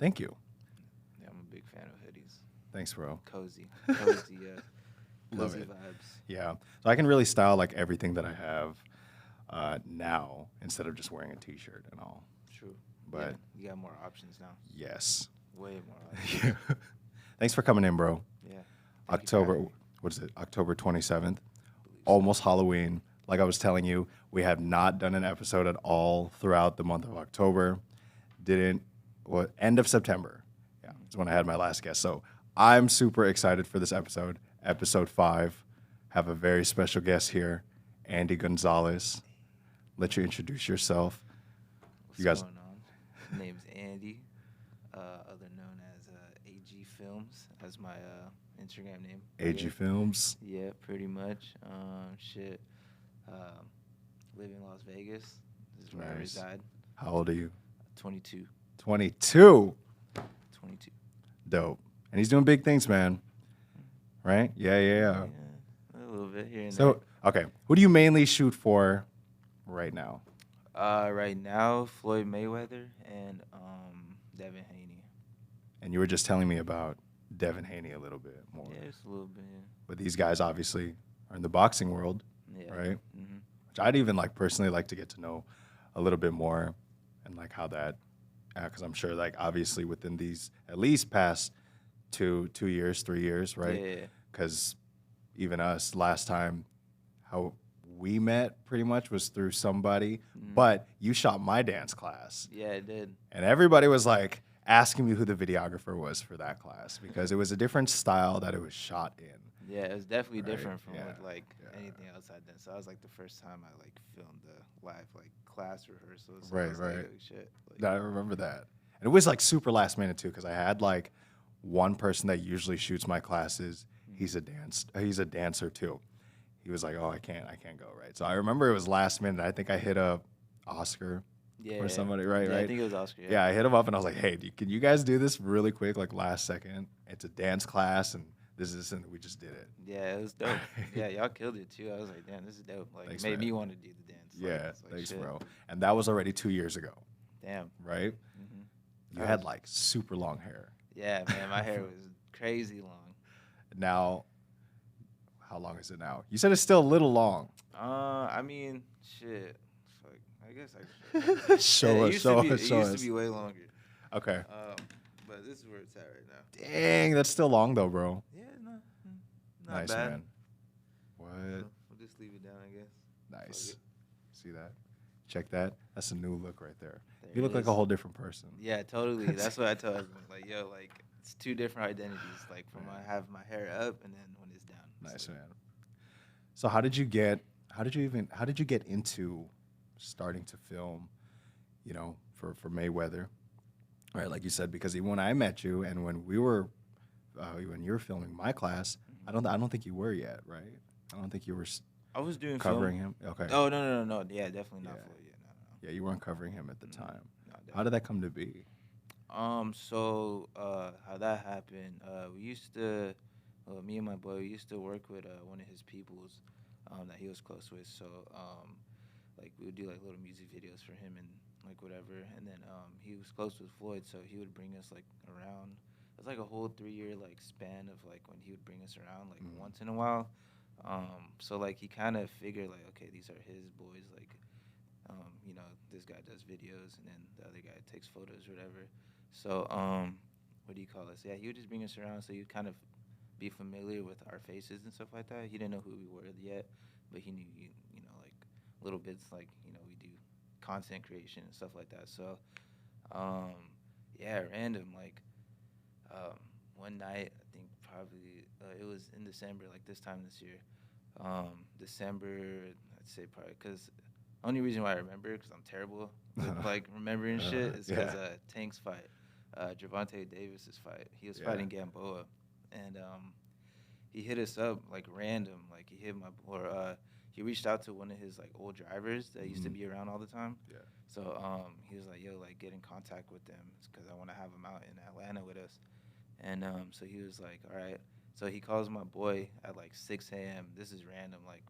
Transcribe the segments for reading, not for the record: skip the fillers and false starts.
Thank you. Yeah, I'm a big fan of hoodies. Thanks, bro. Cozy, cozy, Love cozy it. vibes. Yeah. So I can really style like everything that I have now instead of just wearing a t-shirt and all. True. Yeah, But you got more options now. yes. Way more options. Yeah. Thanks for coming in, bro. Yeah. Thank you for October, having me. what is it? October 27th. Believe so. Almost Halloween. Like I was telling you, we have not done an episode at all throughout the month of October. Didn't, well, end of September. Yeah, is when I had my last guest. So I'm super excited for this episode, episode 5. Have a very special guest here, Andy Gonzalez. Let you introduce yourself. What's You guys, going on? Name's Andy, other known as AG Films, as my Instagram name. AG Films. Yeah, pretty much. Shit. Um, live in Las Vegas. This is where I Nice. reside. How old are you? 22. 22. 22. Dope. And he's doing big things, man. Right? Yeah. Yeah, a little bit here and So, okay. Who do you mainly shoot for right now? there. Right now, Floyd Mayweather and Devin Haney. And you were just telling me about Devin Haney a little bit more. Yeah, just a little bit. But these guys obviously are in the boxing world, Yeah. right? Mm-hmm. Which I'd even like personally like to get to know a little bit more and like how that, because I'm sure like obviously within these at least past 2 years, 3 years, right? Yeah. Because even us last time, how we met pretty much was through somebody, but you shot my dance class. Yeah, it did. And everybody was like asking me who the videographer was for that class because it was a different style that it was shot in. Yeah, it was definitely Right, different from yeah, what like yeah. anything else I'd done. So I was like the first time I like filmed the live like class rehearsals. So Right, I was like, right. oh, shit. Like, No, I remember that. And it was like super last minute too because I had like one person that usually shoots my classes. He's a dancer too. He was like, "Oh, I can't go." Right. So I remember it was last minute. I think I hit up Oscar yeah, or somebody. Right. yeah, Right. I think it was Oscar. Yeah, I hit him up and I was like, "Hey, can you guys do this really quick, like last second? It's a dance class, and this is and we just did it." Yeah, it was dope. Yeah, y'all killed it too. I was like, damn, this is dope. Like, Thanks, it made man. me want to do the dance. Like, Yeah, it's like, thanks, shit. bro. And that was already 2 years ago, Damn. right? Mm-hmm. You had like super long hair. Yeah, man, my hair was crazy long. Now, how long is it now? You said it's still a little long. I mean, shit. Fuck. I guess I Show yeah, us, it used show to be, us, It show used us. to be way longer. Okay. But this is where it's at right now. Dang, that's still long though, bro. Yeah, not Nice, bad. man. What? We'll just leave it down, I guess. Nice. it. See that? Check that. That's a new look right there. There You it look like is. a whole different person. Yeah, totally. That's what I tell everyone. Like, yo, like it's two different identities. Like, from when I have my hair up and then when it's down. It's Nice, like, man. So how did you get into starting to film, for Mayweather? Right, like you said, because even when I met you and when you were filming my class, I don't think you were yet, right? I don't think you were I was doing covering film. him. Okay. Oh no. Yeah, definitely not Yeah. Floyd. Yeah, no. Yeah, you weren't covering him at the time. No, How definitely. did that come to be? So how that happened? We used to, me and my boy, we used to work with one of his peoples, that he was close with. So like we would do like little music videos for him and like whatever. And then he was close with Floyd, so he would bring us like around. It was like a whole 3 year like span of like when he would bring us around like once in a while. So like he kind of figured like, okay, these are his boys. Like, this guy does videos and then the other guy takes photos or whatever. So what do you call us? Yeah, he would just bring us around so you'd kind of be familiar with our faces and stuff like that. He didn't know who we were yet, but he knew like little bits like we do content creation and stuff like that. So yeah, random like one night I think probably it was in December, like this time this year. December, I'd say probably because only reason why I remember because I'm terrible with like remembering shit is because Tank's fight, Gervonta Davis's fight. He was fighting Gamboa, and he hit us up like random. Like he reached out to one of his like old drivers that used to be around all the time. Yeah. So he was like, yo, like get in contact with them because I want to have them out in Atlanta with us. And so he was like, all right. So he calls my boy at like 6 a.m. This is random. Like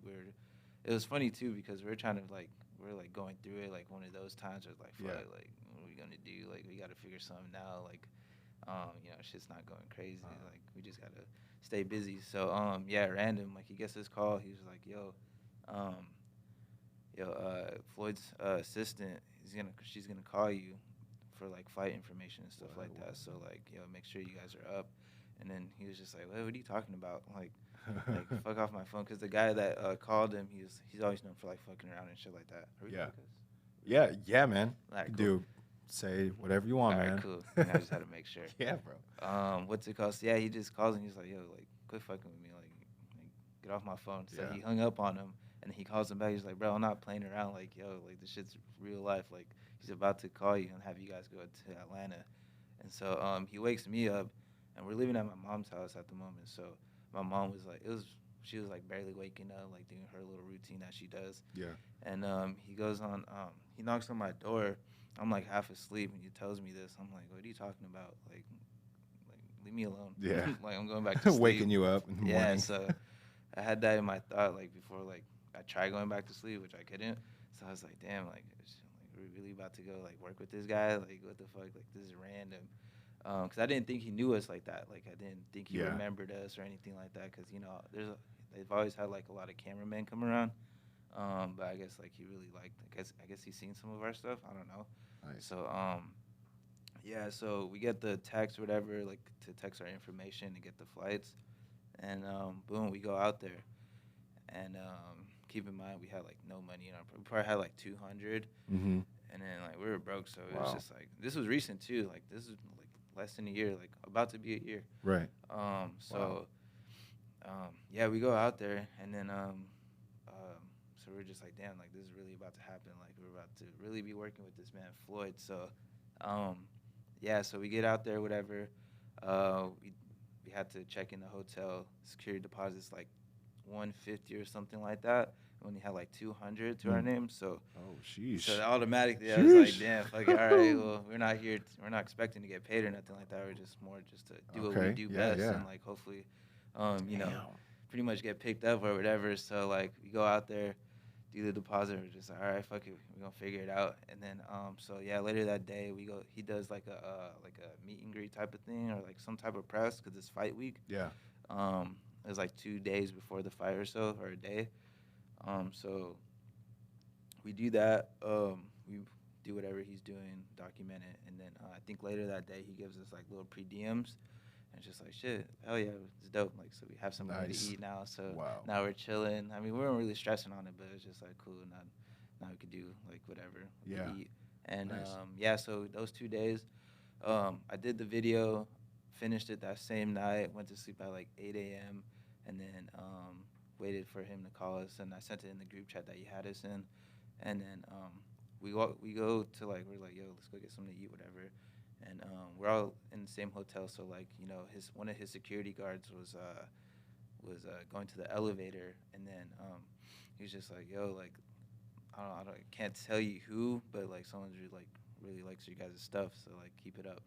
it was funny too because we're going through it like one of those times where it's like, fuck, like what are we gonna do? Like we gotta figure something out. Like Shit's not going crazy. Like we just gotta stay busy. So yeah, random. Like he gets this call. He was like, um, Floyd's assistant, she's gonna call you for like fight information and stuff like that. So like, make sure you guys are up. And then he was just like, what are you talking about? Like fuck off my phone. Cause the guy that called him, he's always known for like fucking around and shit like that. Are we Yeah. focused? Yeah, man. All right, cool. Dude, say whatever you want, All right, man. cool. I just had to make sure. Yeah, bro. What's it called? So, yeah, he just calls and he's like, like, quit fucking with me. Like, get off my phone. So Yeah. he hung up on him and he calls him back. He's like, bro, I'm not playing around. Like, like, this shit's real life. Like, he's about to call you and have you guys go to Atlanta. And so he wakes me up and we're living at my mom's house at the moment. So my mom was like, she was like barely waking up, like doing her little routine that she does. Yeah. And he goes on, he knocks on my door. I'm like half asleep and he tells me this. I'm like, what are you talking about? Like leave me alone. Yeah. Like I'm going back to sleep. Waking you up in the Yeah, morning. so I had that in my thought like before like I tried going back to sleep, which I couldn't. So I was like, damn, like we're really about to go like work with this guy? Like what the fuck? Like this is random. Cause I didn't think he knew us like that. Like I didn't think he remembered us or anything like that. Cause they've always had like a lot of cameramen come around. But I guess like he really liked. I guess he's seen some of our stuff. I don't know. Nice. So yeah. So we get the text, whatever, like to text our information to get the flights, and boom, we go out there, and keep in mind we had like no money in our. We probably had like 200, Mm-hmm. and then like we were broke, so it was just like this was recent too. Like this is like less than a year, like about to be a year. Right. Yeah, we go out there, and then so we're just like, damn, like this is really about to happen. Like we're about to really be working with this man Floyd. So, yeah, so we get out there, whatever. We had to check in the hotel. Security deposits like 150 or something like that. We only had like 200 to our name, so. Oh, sheesh. So automatically, I was like, damn, fuck it, all right, well, we're not here, we're not expecting to get paid or nothing like that. We're just to do what we do best and like hopefully, pretty much get picked up or whatever. So like we go out there, do the deposit. We're just like, all right, fuck it, we're gonna figure it out. And then so yeah, later that day we go. He does like a meet and greet type of thing or like some type of press because it's fight week. Yeah. It was like 2 days before the fight or so, or a day. So we do that. We do whatever he's doing, document it, and then I think later that day he gives us like little pre DMs. And it's just like, shit, hell yeah, it's dope. Like, so we have something to eat now. So now we're chilling. I mean, we weren't really stressing on it, but it's just like, cool. Now we could do like whatever. We could eat. And yeah, so those 2 days, I did the video, finished it that same night, went to sleep at like 8 a.m. and then waited for him to call us. And I sent it in the group chat that he had us in. And then we go to like, we're like, yo, let's go get something to eat, whatever. And we're all in the same hotel, so like one of his security guards was going to the elevator, and then he was just like, "Yo, like I can't tell you who, but like someone's really likes your guys' stuff, so like keep it up."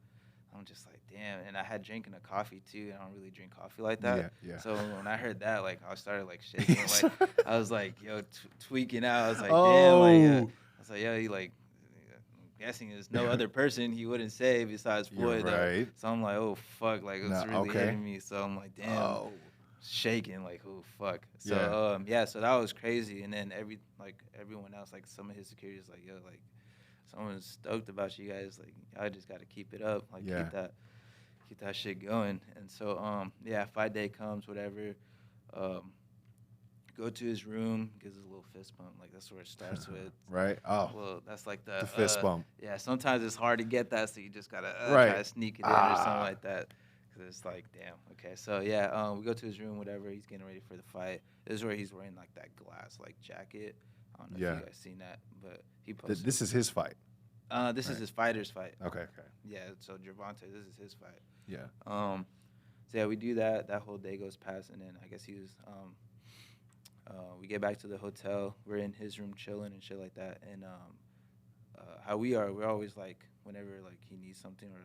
I'm just like, damn, and I had drinking a coffee too, and I don't really drink coffee like that. Yeah. So when I heard that, like I started like shaking, like I was like, yo, tweaking out. I was like, damn, I was like, yo, he like. Guessing there's no other person he wouldn't say besides Floyd. Right. So I'm like, oh fuck, like it's really hitting me. So I'm like, damn, shaking, like oh fuck. So so that was crazy. And then everyone else, like some of his security is like, yo, like someone's stoked about you guys. Like I just got to keep it up, like keep that shit going. And so fight day comes, whatever. Go to his room, gives us a little fist bump. Like that's where it starts with. Right. Oh. Well, that's like the fist bump. Yeah. Sometimes it's hard to get that, so you just gotta try to sneak it in or something like that. Cause it's like, damn. Okay. So yeah, we go to his room, whatever. He's getting ready for the fight. This is where he's wearing like that glass like jacket. I don't know if you guys seen that, but he posted. This is his fight. This is his fighter's fight. Okay. Yeah. So Gervonta, this is his fight. Yeah. So yeah, we do that. That whole day goes past, and then I guess he was we get back to the hotel. We're in his room chilling and shit like that. And how we're always like, whenever like he needs something or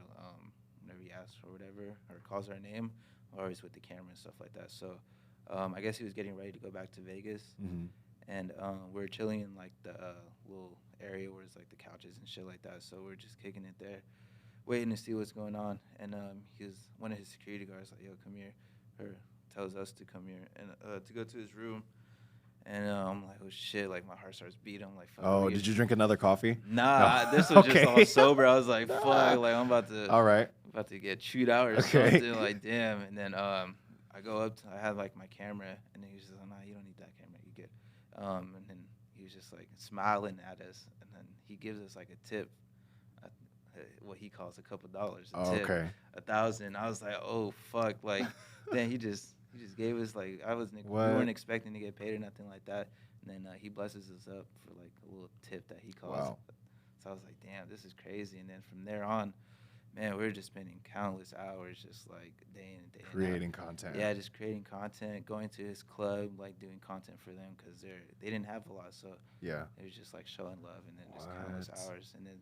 whenever he asks or whatever or calls our name, we're always with the camera and stuff like that. So I guess he was getting ready to go back to Vegas. Mm-hmm. And we're chilling in like the little area where it's like the couches and shit like that. So we're just kicking it there, waiting to see what's going on. And he was one of his security guards like, "Yo, come here," or tells us to come here and to go to his room. And I'm like, "Oh shit!" Like my heart starts beating. I'm like, "Fuck." Oh, did you drink another coffee? Nah, No. this was just all Okay. sober. I was like, "Fuck!" Like I'm All right. about to get chewed out or Okay. something. Like damn. And then I go up. I had like my camera, and then he was just like, "Nah, you don't need that camera. You good." And then he was just like smiling at us, and then he gives us like a tip, uh, what he calls a couple dollars, a Oh, tip, okay. 1,000. I was like, "Oh fuck!" Like then he just gave us like we What? weren't expecting to get paid or nothing like that. And then he blesses us up for like a little tip that he calls. Wow. So I was like, "Damn, this is crazy." And then from there on, man, we were just spending countless hours just like day in and day out. Creating content. Yeah, just creating content, going to his club, like doing content for them because they didn't have a lot, so Yeah. it was just like showing love, and then just countless What? hours, and then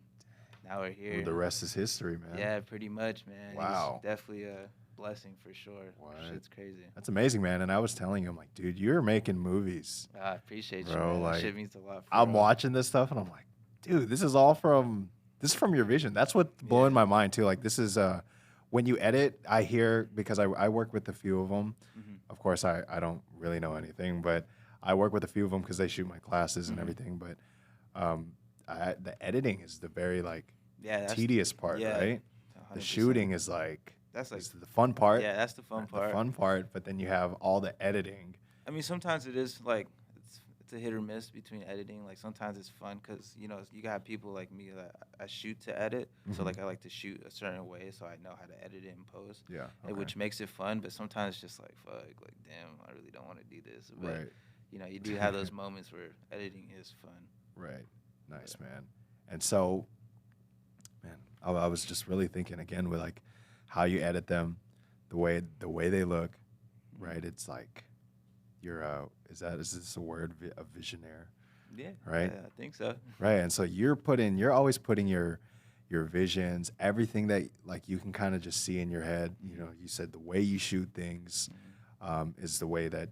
now we're here. Well, the rest is history, man. Yeah, pretty much, man. Wow. He's definitely a blessing for sure. What? Shit's crazy. That's amazing, man. And I was telling you, I'm like, dude, you're making movies. I appreciate you, Bro, man. like, That shit means a lot. For I'm real. watching this stuff and I'm like, dude, this is from your vision. That's what's blowing my mind too. Like this is when you edit, I hear because I work with a few of them. Mm-hmm. Of course, I don't really know anything, but I work with a few of them because they shoot my classes and everything. But the editing is the very like tedious part, right? 100%. The shooting is like That's like is the fun part. yeah, that's the fun part. The fun part, but then you have all the editing. I mean, sometimes it is like it's a hit or miss between editing. Like sometimes it's fun because you know you got people like me that I shoot to edit, so like I like to shoot a certain way, so I know how to edit it and post. Yeah, and which makes it fun. But sometimes it's just like fuck, like damn, I really don't want to do this. But right. you know, you do have those moments where editing is fun. Right. Nice, man. And so, man, I was just really thinking again with like how you edit them, the way they look, right? It's like you're is this a word, a visionaire? Yeah. Right. Yeah, I think so. Right. And so you're always putting your visions, everything that like you can kind of just see in your head. You know, you said the way you shoot things is the way that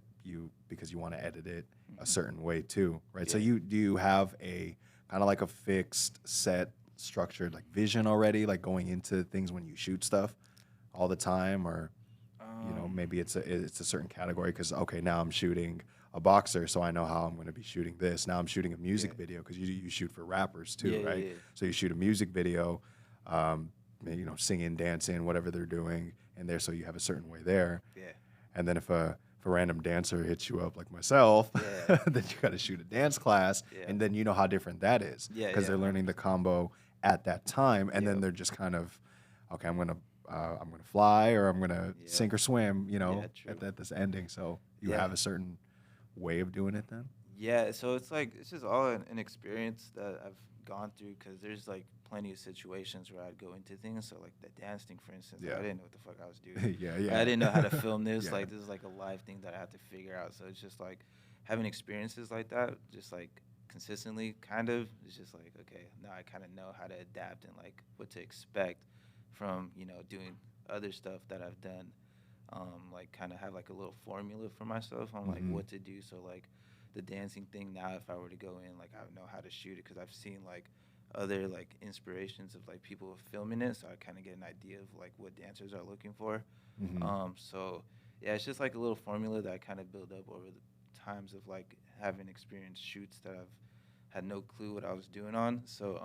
because you want to edit it a certain way too, right? So do you have a kind of like a fixed set structured like vision already, like going into things when you shoot stuff all the time, or you know maybe it's a certain category because okay, now I'm shooting a boxer, so I know how I'm going to be shooting this. Now I'm shooting a music video because you shoot for rappers too, right? Yeah. So you shoot a music video, you know, singing, dancing, whatever they're doing in there, so you have a certain way there. Yeah. And then if a random dancer hits you up like myself, Yeah. then you got to shoot a dance class, and then you know how different that is because they're learning the combo at that time, and then they're just kind of, okay, I'm gonna fly or I'm gonna sink or swim, you know, at this ending. So you have a certain way of doing it then. Yeah, so it's just all an experience that I've gone through because there's like plenty of situations where I'd go into things. So like the dance thing, for instance, I didn't know what the fuck I was doing. yeah. I didn't know how to film this. Like this is like a live thing that I have to figure out. So it's just like having experiences like that, just like consistently, kind of. It's just like okay, now I kind of know how to adapt and like what to expect from doing other stuff that I've done. Like kind of have like a little formula for myself on like what to do. So like the dancing thing now, if I were to go in, like I would know how to shoot it because I've seen like other like inspirations of like people filming it, so I kind of get an idea of like what dancers are looking for. So yeah, it's just like a little formula that I kind of build up over the times of like having experienced shoots that I've had no clue what I was doing on. So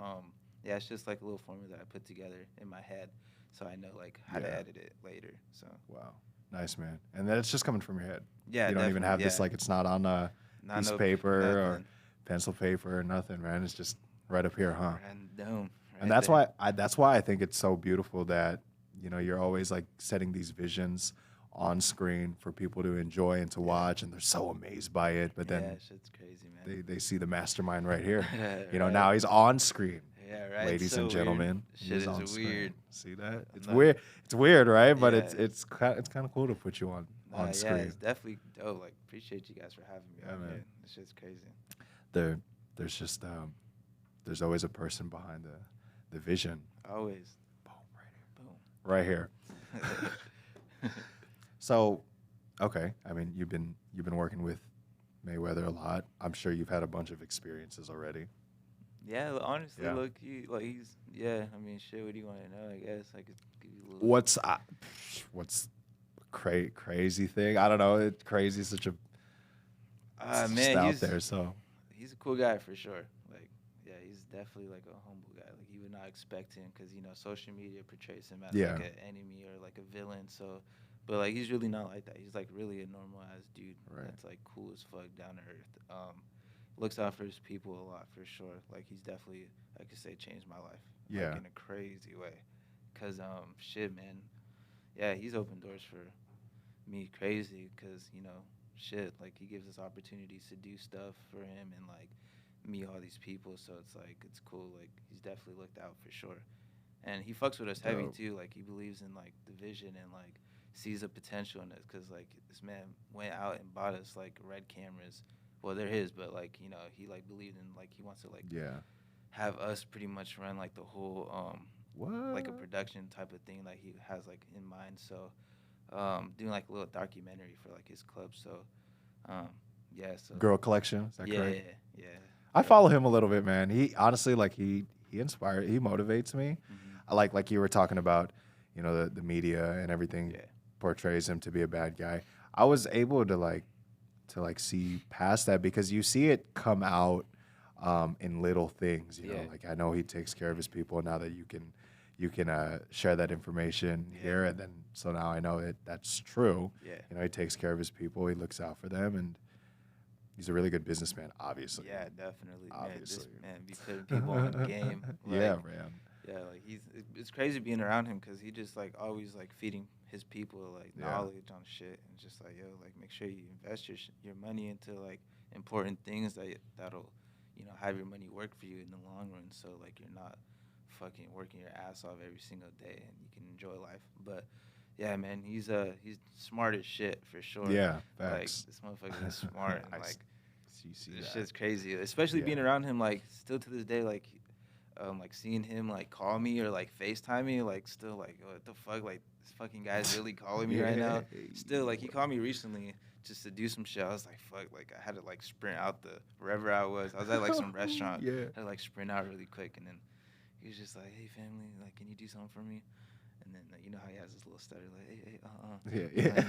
yeah, it's just like a little formula that I put together in my head, so I know like how to edit it later. So wow, nice, man. And then it's just coming from your head. Yeah, you don't even have this like it's not on a piece of paper or pencil paper or nothing, man. It's just right up here, huh? Random. And that's why I think it's so beautiful that you're always like setting these visions on screen for people to enjoy and to watch, and they're so amazed by it. But then shit's crazy, man. they see the mastermind right here. Right. Now he's on screen. Yeah, right. Ladies and gentlemen, shit is on weird. screen. See that? It's weird. It's weird, right? But it's kind of cool to put you on screen. Yeah, it's definitely dope. Like, appreciate you guys for having me. Yeah, man. This shit's crazy. There's just there's always a person behind the vision. Always. Boom, Boom. right here. So, okay. I mean, you've been working with Mayweather a lot. I'm sure you've had a bunch of experiences already. Yeah, honestly, Yeah. look, like he's yeah. I mean, shit. What do you want to know? I guess I could give you a little. What's crazy thing? I don't know. It's crazy. Such a it's just Man, out there. So he's a cool guy for sure. Like, yeah, he's definitely like a humble guy. Like, you would not expect him because social media portrays him as yeah. like an enemy or like a villain. So, but like he's really not like that. He's like really a normal ass dude Right. that's like cool as fuck, down to earth. Looks out for his people a lot for sure. Like he's definitely, I could say, changed my life Yeah. like in a crazy way. Cause shit, man, yeah, he's opened doors for me crazy because shit, like he gives us opportunities to do stuff for him and like meet all these people, so it's like it's cool. Like he's definitely looked out for sure, and he fucks with us heavy Dope. too. Like he believes in like the vision and like sees the potential in it because like this man went out and bought us like red cameras. Well, they're his, but like he like believed in like he wants to like Yeah. have us pretty much run like the whole like a What? production type of thing that he has like in mind. So doing like a little documentary for like his club. So um, yeah, so Girl collection. Is that yeah, correct? yeah. I Yep. follow him a little bit, man. He honestly, like, he inspires, he motivates me. Mhm. I like you were talking about, the media and everything Yeah, portrays him to be a bad guy. I was able to see past that because you see it come out in little things. yeah, Like I know he takes care of his people. Now that you can share that information Yeah. here, and then so now I know that's true. yeah, He takes care of his people. He looks out for them, and he's a really good businessman. Obviously, yeah, definitely. Man, this obviously. man be putting people on game. Like, Yeah, man. yeah, like it's crazy being around him because he just like always like feeding his people like Yeah. knowledge on shit and just like yo like make sure you invest your money into like important things that'll have your money work for you in the long run, so like you're not fucking working your ass off every single day and you can enjoy life. But yeah, man, he's smart as shit for sure. Yeah, Like facts. this motherfucker is smart and like You see this that. shit's crazy, especially Yeah. being around him. Like still to this day, like seeing him like call me or like FaceTime me, like still like what the fuck, like this fucking guy's really calling me right now. Still like he called me recently just to do some shit. I was like fuck, like I had to like sprint out the wherever I was. I was at like some restaurant. Yeah. I had to like sprint out really quick, and then he was just like, hey family, like can you do something for me? And then you know how he has this little stutter like, hey, Yeah.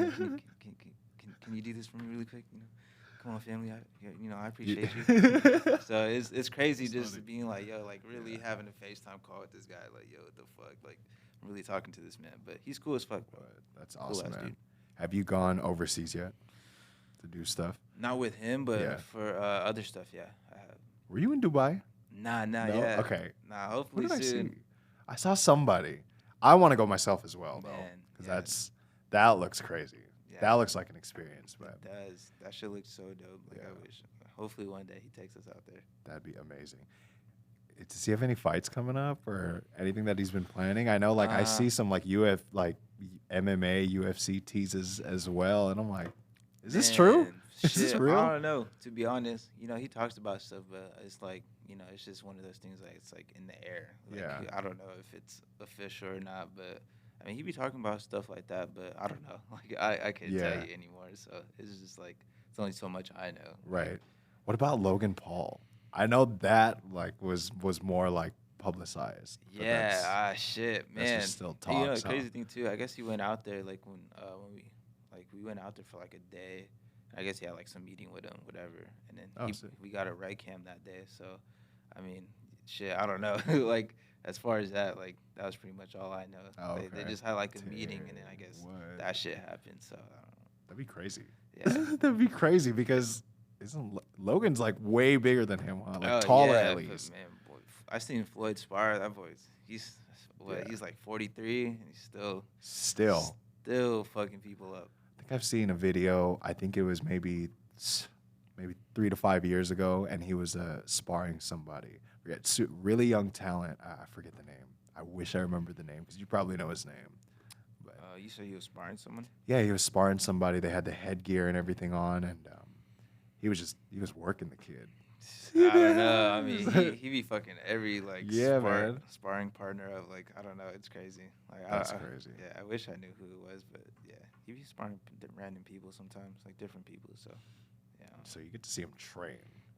can you do this for me really quick? Come on, family. I appreciate you. So it's crazy That's just funny. being like, yo, like really having a FaceTime call with this guy. Like, yo, what the fuck? Like, I'm really talking to this man. But he's cool as fuck, bro. But that's Cool awesome, ass man. dude. Have you gone overseas yet to do stuff? Not with him, but Yeah. for other stuff, yeah, I have. Were you in Dubai? Nah, No? yeah. Okay. Nah, Who hopefully did I soon. see? I saw somebody. I want to go myself as well, though, Man, because yeah. that looks crazy. Yeah. That looks like an experience, but It does. That shit looks so dope. Like, Yeah. I wish. Hopefully one day he takes us out there. that'd be amazing. Does he have any fights coming up or anything that he's been planning? I know, like, I see some like MMA, UFC teases as well, and I'm like, is this true? Man, Is this shit, real? I don't know. To be honest, he talks about stuff, but it's like, it's just one of those things like it's like in the air. Like, Yeah. I don't know if it's official or not, but I mean, he be talking about stuff like that, but I don't know. Like I can't Yeah. tell you anymore. So it's just like it's only so much I know. Right. What about Logan Paul? I know that like was more like publicized. But Yeah, shit, that's man. just still And, talks, the huh? crazy thing too, I guess he went out there like when we went out there for like a day. I guess he had like some meeting with him, whatever, and then Oh, sick. we got a right cam that day. So, I mean, shit, I don't know. Like as far as that, like that was pretty much all I know. Oh, They okay. just had like a meeting, and then I guess What? that shit happened. So I don't That'd be crazy. know. Yeah. That'd be crazy because isn't Logan's like way bigger than him, huh? Like Oh, taller yeah, at but least. man, boy, I seen Floyd spar. That boy's Yeah. he's like 43, and he's Still, still fucking people up. I think I've seen a video. I think it was maybe 3 to 5 years ago, and he was sparring somebody. Really young talent. I forget the name. I wish I remembered the name because you probably know his name. But You said he was sparring someone? yeah, he was sparring somebody. They had the headgear and everything on, and he was working the kid. I don't know. I mean, he be fucking every like Yeah, man. sparring partner of like I don't know. It's crazy. Like That's crazy. Yeah, I wish I knew who it was, but yeah, he be sparring random people sometimes, like different people. So yeah, So you get to see him train.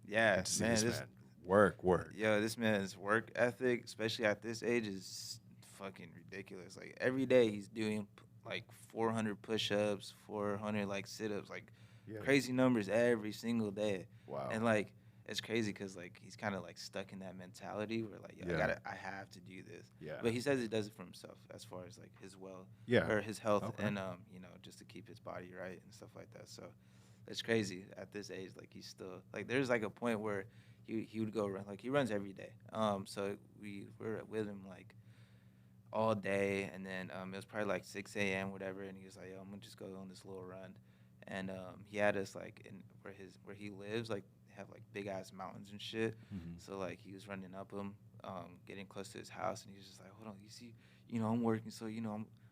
yeah, Get to see man, this this man Work. Yo, this man's work ethic, especially at this age, is fucking ridiculous. Like every day he's doing like 400 push-ups, 400 like sit-ups, like Yeah. crazy numbers every single day. Wow. And like it's crazy because like he's kind of like stuck in that mentality where like yo, Yeah. I have to do this. Yeah. But he says he does it for himself as far as like his Yeah. or his health Okay. and just to keep his body right and stuff like that. So it's crazy at this age. Like he's still like there's like a point where he would go run like he runs every day. So we're with him like all day, and then it was probably like 6 a.m. whatever, and he was like, "Yo, I'm gonna just go on this little run," and he had us like in where he lives like have like big ass mountains and shit. Mhm. So like he was running up them, getting close to his house, and he was just like, "Hold on, you see, I'm working, so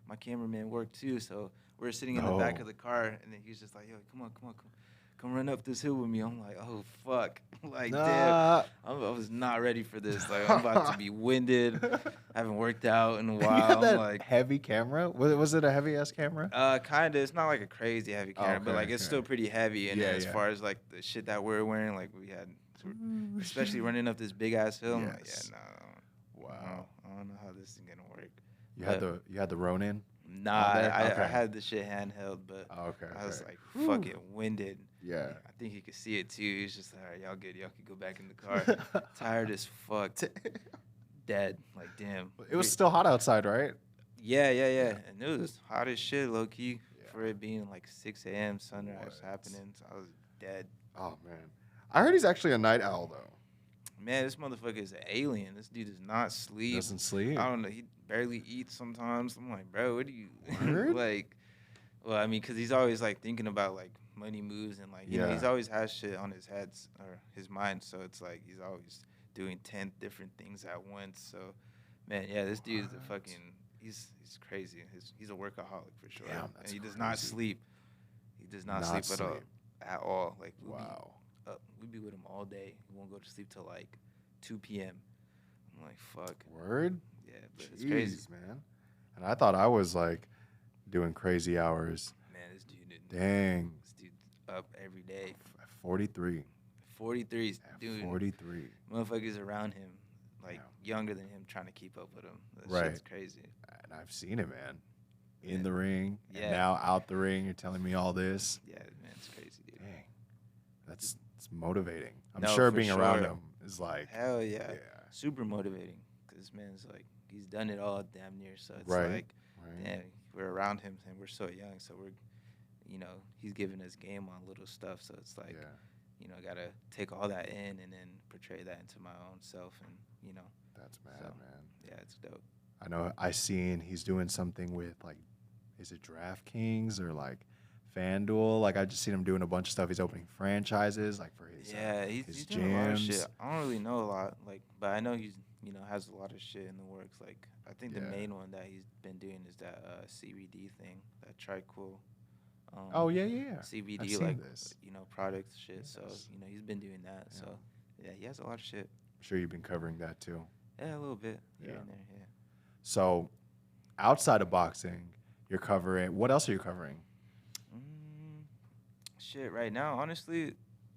my cameraman worked too." So we're sitting in the back No. of the car, and then he was just like, "Yo, come run up this hill with me." I'm like, "Oh fuck!" Like damn. I was not ready for this. Like I'm about to be winded. I haven't worked out in a You while. had that I'm like, heavy camera? Was it a heavy ass camera? kinda. It's not like a crazy heavy camera, but like it's okay. still pretty heavy. And Yeah, then as yeah. far as like the shit that we're wearing, like especially running up this big ass hill. I'm like, Yes. yeah, no. Wow. I don't know how this is gonna work. You had the Ronin? Nah, there? I Okay. had the shit handheld, but Okay. I was like Whew. fucking winded. Yeah. I think he could see it too. He's just like, all right, y'all good. Y'all can go back in the car. Tired as fuck. Dead. Like, damn. It was still hot outside, right? Yeah. And it was hot as shit, low key, for it being like 6 a.m. sunrise What? happening. So I was dead. Oh man. I heard he's actually a night owl though. Man, this motherfucker is an alien. This dude does not sleep. Doesn't sleep. I don't know. He barely eats sometimes. I'm like, bro, what do you Word? like? Well, I mean, because he's always like thinking about like money moves and like, Yeah. he's always has shit on his head or his mind. So it's like he's always doing 10 different things at once. So, man, yeah, this dude's a What? fucking, he's crazy. He's a workaholic for sure. Damn, and that's he does not crazy. sleep. He does not, Not sleep at all. Like, Wow. we'd be with him all day. He won't go to sleep till like 2 p.m. I'm like, fuck. Word? Yeah, but it's crazy. Jeez, man. And I thought I was like doing crazy hours. Man, this dude didn't. Dang. This dude's up every day. At 43. 43 is At doing 43. motherfuckers around him, like Yeah. younger than him, trying to keep up with him. That Right. shit's crazy. And I've seen it, man. In Yeah. the ring. And Yeah. now out the ring. You're telling me all this. Yeah, man, it's crazy, dude. Dang. That's it's motivating. I'm No, sure for being around sure. him is like, Hell yeah. yeah. Super motivating. Because this man's like, he's done it all damn near. So it's Right. like, Right. damn, we're around him and we're so young. So we're, he's giving us game on little stuff. So it's like, Yeah. gotta take all that in and then portray that into my own self. And, That's mad, So, man. yeah, it's dope. I know I seen he's doing something with like, is it DraftKings or like FanDuel? Like I just seen him doing a bunch of stuff. He's opening franchises like for his Yeah, his he's doing a lot of gyms. shit. I don't really know a lot, like, but I know he's has a lot of shit in the works. Like, I think the Yeah. main one that he's been doing is that CBD thing, that Tricool. Oh yeah. I've CBD seen like this. product shit. So Yes. he's been doing that. Yeah. So yeah, he has a lot of shit. I'm sure you've been covering that too. Yeah, a little bit here Yeah. and there. Yeah. So outside of boxing, you're covering. What else are you covering? Shit, right now, honestly,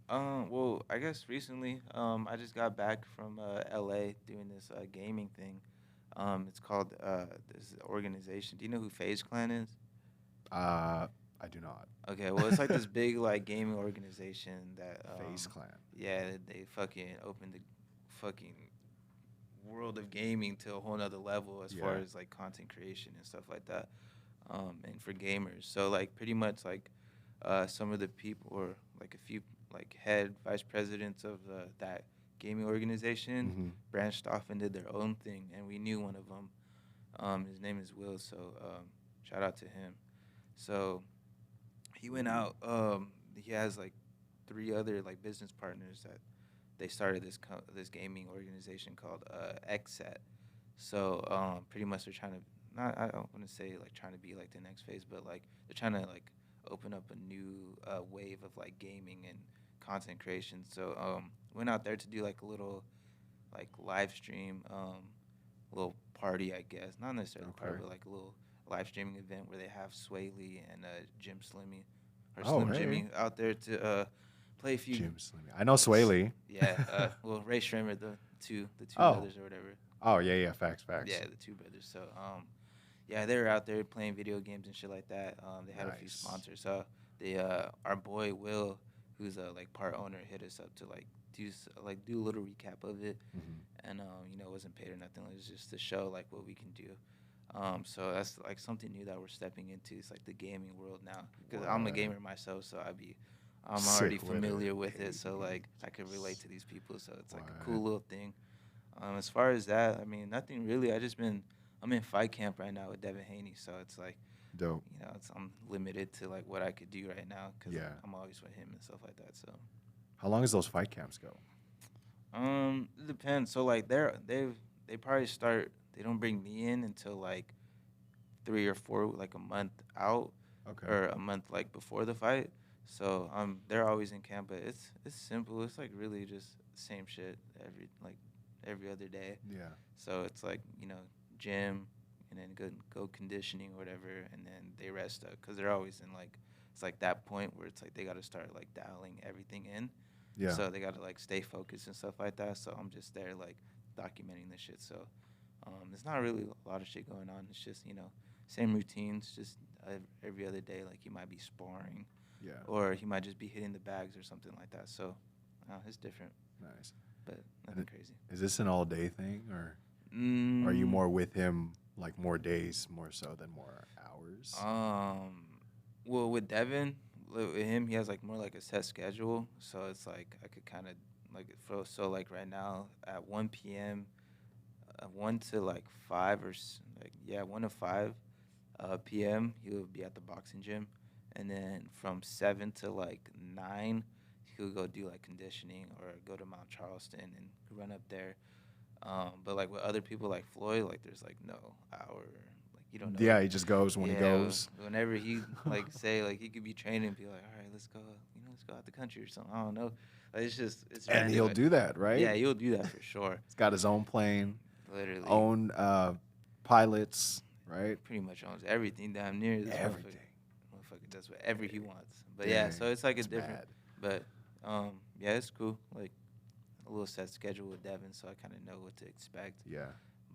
well, I guess recently, I just got back from LA doing this gaming thing. It's called this organization. Do you know who FaZe Clan is? I do not. Okay, well, it's like this big like gaming organization that FaZe Clan. yeah, they fucking opened the fucking world of gaming to a whole nother level as far Yeah. as like content creation and stuff like that, and for gamers. So like pretty much like some of the people or like a few like head vice presidents of that gaming organization Mhm. branched off and did their own thing, and we knew one of them. His name is Will, so shout out to him. So he went out. He has like 3 other like business partners that they started this gaming organization called XSET. So pretty much they're trying to I don't want to say like trying to be like the next phase, but like they're trying to like open up a new wave of like gaming and content creation. So went out there to do like a little like live stream, little party, I guess. Not necessarily a party, Okay. but like a little live streaming event where they have Sway Lee and Jim Slimmy or Oh, Slim hey. Jimmy out there to play a few. Jim Slimmy. I know Sway Lee. Yeah. Well, Ray Shrimmer, the two Oh. brothers or whatever. Oh yeah. Facts. Yeah, the two brothers. So yeah, they were out there playing video games and shit like that. They had a few Nice. sponsors. So they our boy Will, who's a like part owner, hit us up to like do a little recap of it, and wasn't paid or nothing. It was just to show like what we can do. So that's like something new that we're stepping into. It's like the gaming world now, because I'm a gamer myself, so I'm already Sick with it. familiar with it. So like I could relate to these people. So it's like a cool little thing. As far as that, I mean, nothing really. I'm in fight camp right now with Devin Haney, so it's like, Dope. I'm limited to like what I could do right now because Yeah. I'm always with him and stuff like that. So, How long does those fight camps go? it depends. So like they probably start. They don't bring me in until like 3 or 4, like a month out Okay. or a month like before the fight. So they're always in camp, but it's simple. It's like really just the same shit every other day. Yeah. So it's like, gym and then go conditioning or whatever, and then they rest up because they're always in like, it's like that point where it's like they got to start like dialing everything in. Yeah. So they got to like stay focused and stuff like that. So I'm just there like documenting this shit. So it's not really a lot of shit going on. It's just, same routines, just every other day. Like he might be sparring Yeah. or he might just be hitting the bags or something like that. So it's different, Nice. but nothing crazy. Is this an all day thing, or Mm, are you more with him like more days more so than more hours? Well, with Devin, with him, he has like more like a set schedule. So it's like I could kind of so like right now at 1 p.m., 1 to like 5 or 1 to 5 p.m. He'll be at the boxing gym, and then from 7 to like 9, he'll go do like conditioning or go to Mount Charleston and run up there. But like with other people like Floyd, like there's like no hour, like you don't know. Yeah, he just goes when he goes. Whenever he like say like he could be training and be like, all right, let's go, let's go out the country or something. I don't know. Like, it's And random. he'll do that, right? Yeah, he'll do that for sure. He's got his own plane, Literally, own pilots, right? pretty much owns everything damn near. This Everything. motherfucker does whatever he wants. But yeah, so it's like a It's different. bad. But yeah, it's cool. Like a little set schedule with Devin, so I kind of know what to expect. Yeah.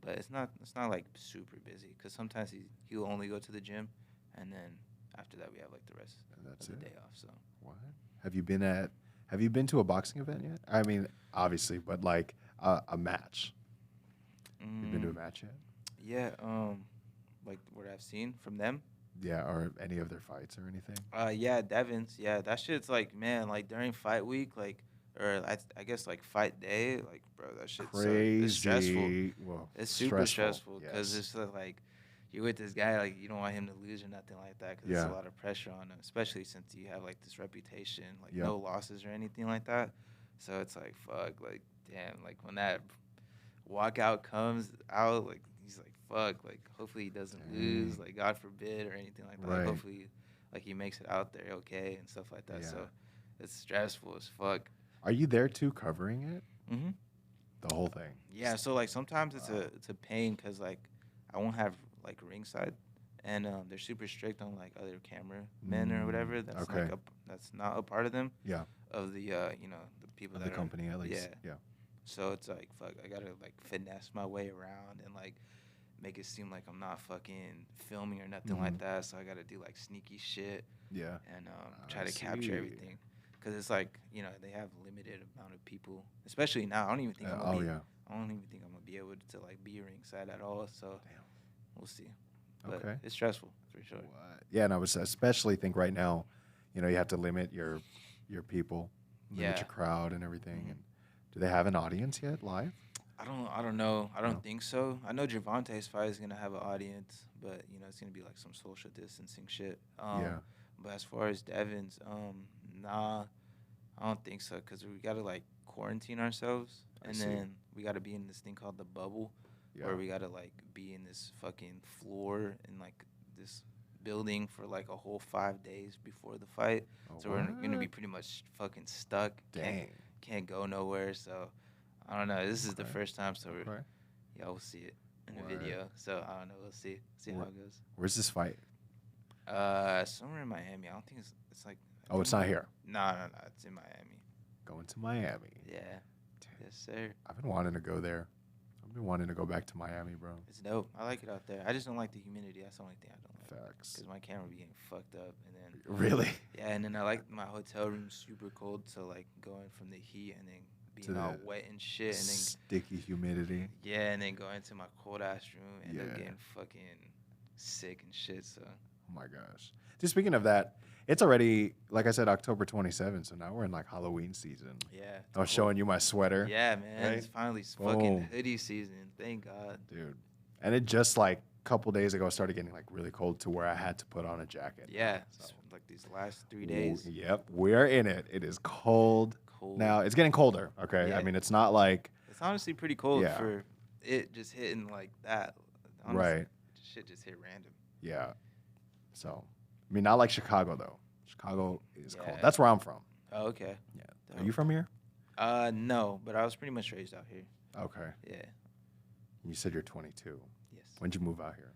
But it's not like super busy because sometimes he'll only go to the gym, and then after that we have like the rest And that's of the it. day off. So What? Have you been to a boxing event yet? I mean, obviously, but like a match. You been to a match yet? yeah, like what I've seen from them. Yeah, or any of their fights or anything? Yeah, Devin's. Yeah, that shit's like, man, like during fight week, like, or I guess like fight day, like, bro, that shit's Crazy. it's stressful. Well, It's super stressful yes. because it's like you're with this guy, like you don't want him to lose or nothing like that because there's Yeah. a lot of pressure on him, especially since you have like this reputation, like Yeah. no losses or anything like that. So it's like fuck, like damn, like when that walkout comes out, like he's like fuck, like hopefully he doesn't lose, Dang. like God forbid or anything like that. Right. Like, hopefully, like he makes it out there okay and stuff like that. Yeah. So it's stressful as fuck. Are you there too covering it? Mm-hmm. The whole thing? Yeah, so like sometimes it's a pain because like I won't have like ringside, and they're super strict on like other cameramen or whatever. That's okay. like that's not a part of them. Yeah. Of the the people Of that the are, company, at least. Yeah. So it's like fuck, I gotta like finesse my way around and like make it seem like I'm not fucking filming or nothing like that. So I gotta do like sneaky shit Yeah. and I try to capture see. everything. Cause it's like they have limited amount of people, especially now. I don't even think I'm gonna be. yeah. I don't even think I'm gonna be able to like be ringside at all. So Damn. we'll see. But Okay. it's stressful for sure. What? Yeah, and I was especially think right now, you have to limit your people, limit Yeah. your crowd and everything. Mhm. And do they have an audience yet live? I don't know. I don't No. think so. I know Gervonta's fight is gonna have an audience, but it's gonna be like some social distancing shit. Yeah. But as far as Devin's, nah, I don't think so. Cause we gotta like quarantine ourselves, I and see. then we gotta be in this thing called the bubble, Yeah. where we gotta like be in this fucking floor in like this building for like a whole 5 days before the fight. Oh, So we're gonna be what? pretty much fucking stuck. Dang. Can't go nowhere. So I don't know. This is the Okay. first time, so Okay. we'll see it in the Word. video. So I don't know. We'll see how it goes. Where's this fight? Somewhere in Miami. I don't think it's like Oh, it's not here. No, it's in Miami. Going to Miami. Yeah. Yes, sir. I've been wanting to go there. I've been wanting to go back to Miami, bro. It's dope. I like it out there. I just don't like the humidity. That's the only thing I don't like. Facts. Because my camera be getting fucked up, and then Really? yeah, and then I like my hotel room super cold, so like going from the heat and then being To all the wet and shit, and then Sticky humidity. yeah, and then going to my cold ass room and then Yeah. getting fucking sick and shit. So Oh my gosh. Just speaking of that, it's already, like I said, October 27th. So now we're in like Halloween season. yeah, I was showing you my sweater. yeah, man, right? it's finally Boom. fucking hoodie season. Thank God. Dude. And it just like a couple days ago started getting like really cold to where I had to put on a jacket. Yeah, So. like these last 3 days. Yep. We're in it. It is cold. Cold. Now it's getting colder. Okay. Yeah. I mean, it's not like, It's honestly pretty cold Yeah. for it just hitting like that. Honestly, right. shit just hit random. Yeah. So, I mean, not like Chicago though. Chicago is cold. Yeah. That's where I'm from. Oh, okay. Yeah. Are Dope. you from here? No, but I was pretty much raised out here. Okay. Yeah. You said you're 22. Yes. When'd you move out here?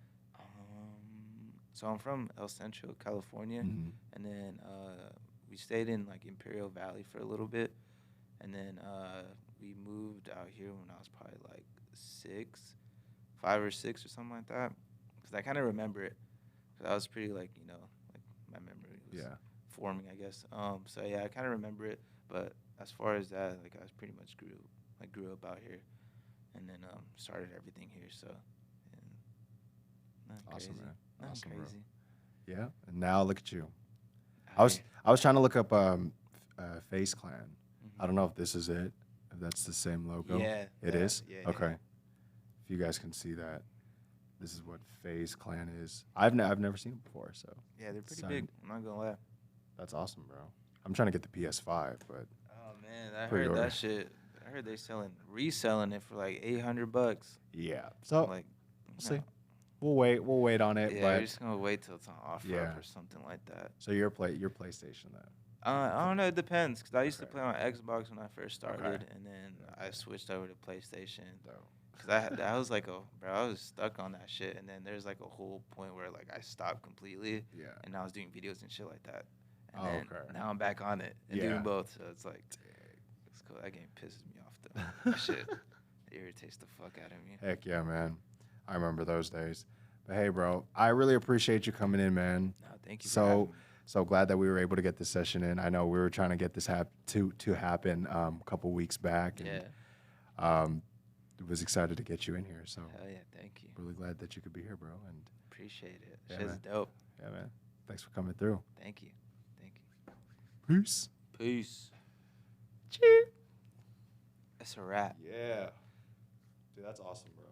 So I'm from El Centro, California, Mhm. and then we stayed in like Imperial Valley for a little bit, and then we moved out here when I was probably like 5 or 6 or something like that. Cause I kind of remember it, cause I was pretty like like my memory was Yeah. forming, I guess. So yeah, I kind of remember it, but as far as that, like I was pretty much grew up out here, and then started everything here. So, and nothing Awesome, crazy. man. Nothing Awesome, bro. crazy. Yeah. And now look at you. Out I was trying to look up Face Clan. here. I don't know if this is it. If that's the same logo. Yeah, It yeah, is? yeah, yeah. Okay. If you guys can see that. This is what Face Clan is. I've never seen it before, so Yeah, they're pretty Son. big. I'm not gonna lie. that's awesome, bro. I'm trying to get the PS5, but Oh man, I heard Pre-order. that shit. I heard they reselling it for like $800. yeah. So I'm like, we'll see. We'll wait on it. Yeah, but we're just gonna wait till it's on offer Yeah. up or something like that. so your PlayStation then. I don't know. It depends, cause I used to Okay. play on Xbox when I first started, Okay. and then I switched over to PlayStation. Though. Cause I was like, I was stuck on that shit, and then there's like a whole point where like I stopped completely, Yeah. and I was doing videos and shit like that. And Oh, then okay. now I'm back on it and Yeah. doing both, so it's like, it's cool. That game pisses me off though. That shit irritates the fuck out of me. Heck yeah, man. I remember those days. But hey, bro, I really appreciate you coming in, man. No, thank you. for So having me. so glad that we were able to get this session in. I know we were trying to get this to happen a couple weeks back. And, Yeah. was excited to get you in here. So Hell yeah, thank you. really glad that you could be here, bro. And Appreciate it. Yeah, Shit's man. dope. yeah, man. Thanks for coming through. Thank you. Thank you. Peace. Peace. Cheers. That's a wrap. Yeah. Dude, that's awesome, bro.